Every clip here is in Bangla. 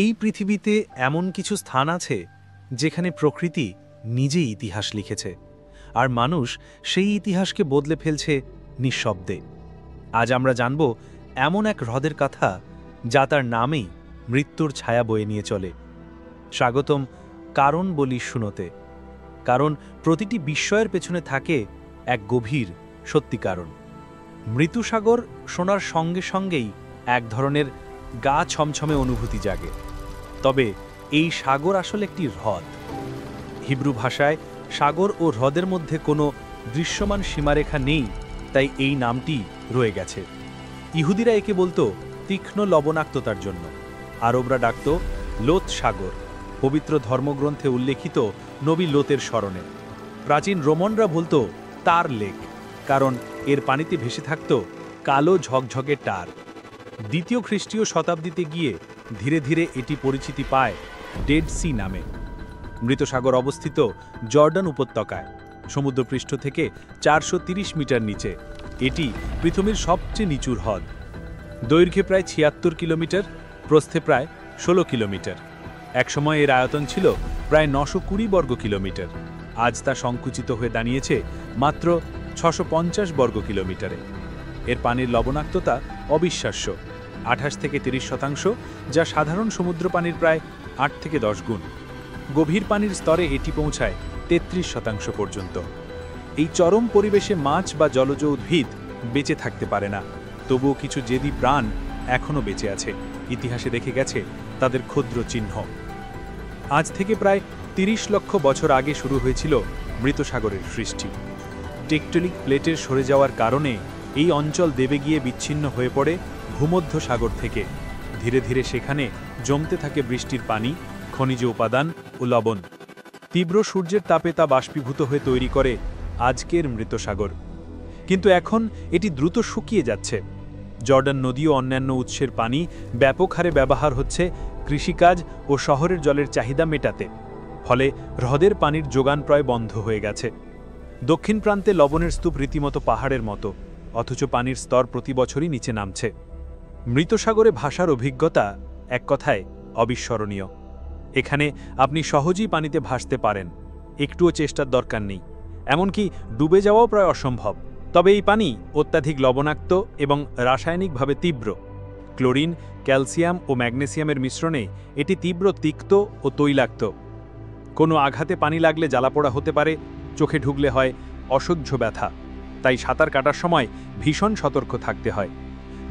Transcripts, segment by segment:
এই পৃথিবীতে এমন কিছু স্থান আছে যেখানে প্রকৃতি নিজেই ইতিহাস লিখেছে, আর মানুষ সেই ইতিহাসকে বদলে ফেলছে নিঃশব্দে। আজ আমরা জানব এমন এক হ্রদের কথা যা তার নামেই মৃত্যুর ছায়া বয়ে নিয়ে চলে। স্বাগতম কারণ বলি শুনোতে, কারণ প্রতিটি বিস্ময়ের পেছনে থাকে এক গভীর সত্যি কারণ। মৃত্যুসাগর শোনার সঙ্গে সঙ্গেই এক ধরনের গা ছমছমে অনুভূতি জাগে। তবে এই সাগর আসলে একটি হ্রদ। হিব্রু ভাষায় সাগর ও হ্রদের মধ্যে কোনো দৃশ্যমান সীমারেখা নেই, তাই এই নামটি রয়ে গেছে। ইহুদিরা একে বলতো তীক্ষ্ণ লবণাক্ততার জন্য, আরবরা ডাকত লোত সাগর, পবিত্র ধর্মগ্রন্থে উল্লেখিত নবী লোতের স্মরণে। প্রাচীন রোমানরা বলতো তার লেক, কারণ এর পানিতে ভেসে থাকত কালো ঝকঝকে টার। দ্বিতীয় খ্রিস্টীয় শতাব্দীতে গিয়ে ধীরে ধীরে এটি পরিচিতি পায় ডেড সি নামে। মৃতসাগর অবস্থিত জর্ডান উপত্যকায়, সমুদ্রপৃষ্ঠ থেকে 430 মিটার নিচে। এটি পৃথিবীর সবচেয়ে নিচু হ্রদ। দৈর্ঘ্যে প্রায় 76 কিলোমিটার, প্রস্থে প্রায় 16 কিলোমিটার। একসময় এর আয়তন ছিল প্রায় 920 বর্গ কিলোমিটার। আজ তা সংকুচিত হয়ে দাঁড়িয়েছে মাত্র 650 বর্গ কিলোমিটারে। এর পানির লবণাক্ততা অবিশ্বাস্য, 28 থেকে 30%, যা সাধারণ সমুদ্র পানির প্রায় 8 থেকে 10 গুণ। গভীর পানির স্তরে এটি পৌঁছায় 33% পর্যন্ত। এই চরম পরিবেশে মাছ বা জলজ উদ্ভিদ বেঁচে থাকতে পারে না, তবুও কিছু জেদি প্রাণ এখনও বেঁচে আছে। ইতিহাসে দেখে গেছে তাদের ক্ষুদ্র চিহ্ন। আজ থেকে প্রায় 30 লক্ষ বছর আগে শুরু হয়েছিল মৃতসাগরের সৃষ্টি। টেকটনিক প্লেটের সরে যাওয়ার কারণে এই অঞ্চল দেবে গিয়ে বিচ্ছিন্ন হয়ে পড়ে ভূমধ্য সাগর থেকে। ধীরে ধীরে সেখানে জমতে থাকে বৃষ্টির পানি, খনিজ উপাদান ও লবণ। তীব্র সূর্যের তাপে তা বাষ্পীভূত হয়ে তৈরি করে আজকের মৃতসাগর। কিন্তু এখন এটি দ্রুত শুকিয়ে যাচ্ছে। জর্ডান নদী ও অন্যান্য উৎসের পানি ব্যাপক হারে ব্যবহার হচ্ছে কৃষিকাজ ও শহরের জলের চাহিদা মেটাতে। ফলে হ্রদের পানির যোগান প্রায় বন্ধ হয়ে গেছে। দক্ষিণ প্রান্তে লবণের স্তূপ রীতিমতো পাহাড়ের মতো, অথচ পানির স্তর প্রতি বছরই নিচে নামছে। মৃতসাগরে ভাসার অভিজ্ঞতা এক কথায় অবিস্মরণীয়। এখানে আপনি সহজেই পানিতে ভাসতে পারেন, একটুও চেষ্টার দরকার নেই, এমনকি ডুবে যাওয়াও প্রায় অসম্ভব। তবে এই পানি অত্যাধিক লবণাক্ত এবং রাসায়নিকভাবে তীব্র। ক্লোরিন, ক্যালসিয়াম ও ম্যাগনেসিয়ামের মিশ্রণে এটি তীব্র তিক্ত ও তৈলাক্ত। কোনো আঘাতে পানি লাগলে জ্বালাপোড়া হতে পারে, চোখে ঢুকলে হয় অসহ্য ব্যথা। তাই সাঁতার কাটার সময় ভীষণ সতর্ক থাকতে হয়।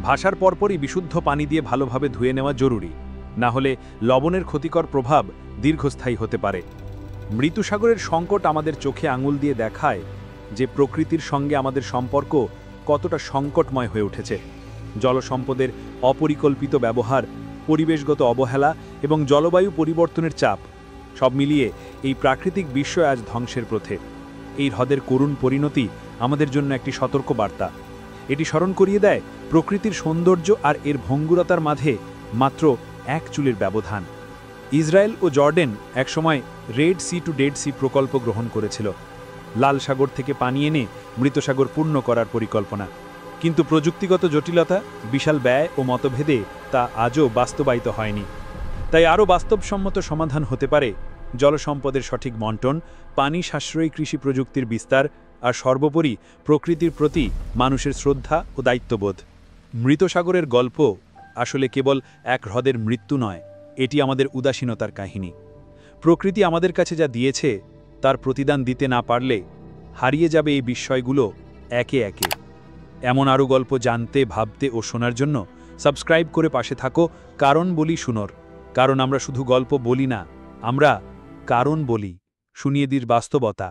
ভাসার পরপরই বিশুদ্ধ পানি দিয়ে ভালোভাবে ধুয়ে নেওয়া জরুরি, না হলে লবণের ক্ষতিকর প্রভাব দীর্ঘস্থায়ী হতে পারে। মৃতসাগরের সংকট আমাদের চোখে আঙুল দিয়ে দেখায় যে প্রকৃতির সঙ্গে আমাদের সম্পর্ক কতটা সংকটময় হয়ে উঠেছে। জলসম্পদের অপরিকল্পিত ব্যবহার, পরিবেশগত অবহেলা এবং জলবায়ু পরিবর্তনের চাপ, সব মিলিয়ে এই প্রাকৃতিক বিস্ময় আজ ধ্বংসের পথে। এই হ্রদের করুণ পরিণতি আমাদের জন্য একটি সতর্ক বার্তা। এটি স্মরণ করিয়ে দেয় প্রকৃতির সৌন্দর্য আর এর ভঙ্গুরতার মাঝে মাত্র এক চুলের ব্যবধান। ইসরায়েল ও জর্ডান একসময় Red Sea to Dead Sea প্রকল্প গ্রহণ করেছিল, লাল সাগর থেকে পানি এনে মৃতসাগর পূর্ণ করার পরিকল্পনা। কিন্তু প্রযুক্তিগত জটিলতা, বিশাল ব্যয় ও মতভেদে তা আজও বাস্তবায়িত হয়নি। তাই আরও বাস্তবসম্মত সমাধান হতে পারে জলসম্পদের সঠিক বণ্টন, পানি সাশ্রয়ী কৃষি প্রযুক্তির বিস্তার, আর সর্বোপরি প্রকৃতির প্রতি মানুষের শ্রদ্ধা ও দায়িত্ববোধ। মৃতসাগরের গল্প আসলে কেবল এক হ্রদের মৃত্যু নয়, এটি আমাদের উদাসীনতার কাহিনী। প্রকৃতি আমাদের কাছে যা দিয়েছে তার প্রতিদান দিতে না পারলে হারিয়ে যাবে এই বিস্ময়গুলো একে একে। এমন আরও গল্প জানতে, ভাবতে ও শোনার জন্য সাবস্ক্রাইব করে পাশে থাকো কারণ বলি শুনোর। কারণ আমরা শুধু গল্প বলি না, আমরা কারণ বলি, শুনিয়ে দির বাস্তবতা।